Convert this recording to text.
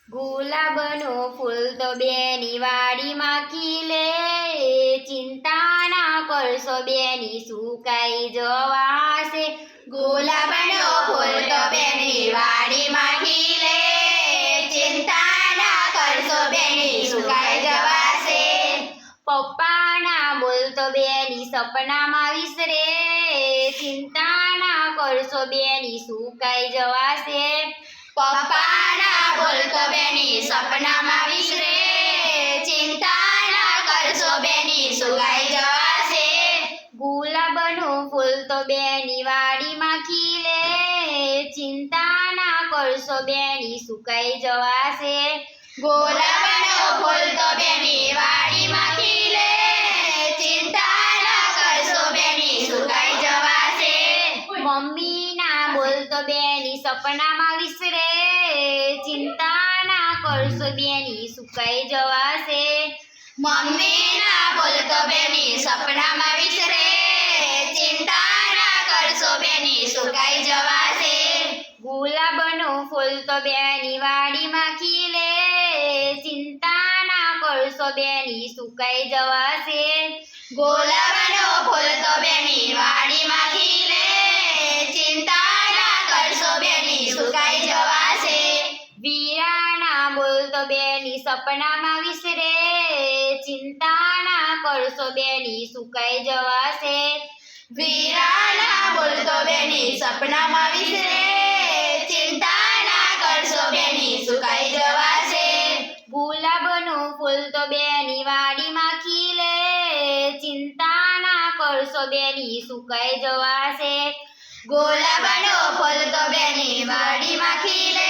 ગુલાબનું ફૂલ તો બેની વાડીમાં ખીલે, ચિંતા ના કરશો બેની સુકાઈ જવાશે. ગુલાબનું ફૂલ તો બેની વાડીમાં ખીલે, ચિંતા ના કરશો બેની સુકાઈ જવાશે. પપ્પાના બોલ તો બેની સપનામાં વિસરે, ચિંતા ના કરશો બેની સુકાઈ જવાશે. પપ્પાના બોલ તો બેની સપનામાં વિસરે, ચિંતા ના કરશો બેની સુકાઈ જવાશે. ગુલાબનું ફૂલ તો બેની વાડીમાં ખીલે, ચિંતા ના કરશો બેની સુકાઈ જવાશે. ગુલાબનું ફૂલ તો બેની વાડીમાં ખીલે, ચિંતા ના કરશો બેની સુકાઈ જવાશે. મમ્મીના બોલ તો બેની સપનામાં વિસરે, ચિંતા ના કરશો બેની સુકાઈ જવાશે. મમ્મીના બોલ તો બેની સપનામાં વિસરે, ચિંતા ના કરશો બેની સુકાઈ જવાશે. ગુલાબનું ફૂલ તો બેની વાડીમાં ખીલે, ચિંતા ના કરશો બેની સુકાઈ જવાશે. ગુલાબનું ફૂલ તો બેની વાડીમાં ખીલે, ચિંતા ના કરશો બેની સુકાઈ જવાશે. વીરાના બોલ તો બેની સપનામાં વિસરે, ચિંતા ના કરશો બેની સુકાઈ જવાશે. વીરાના બોલ તો બેની સપનામાં વિસરે, ચિંતા ના કરશો બેની સુકાઈ જવાશે. ગુલાબનું ફૂલ તો બેની વાડીમાં ખીલે, ચિંતા ના કરશો બેની સુકાઈ જવાશે. ગુલાબનું ફૂલ તો બેની વાડીમાં ખીલે,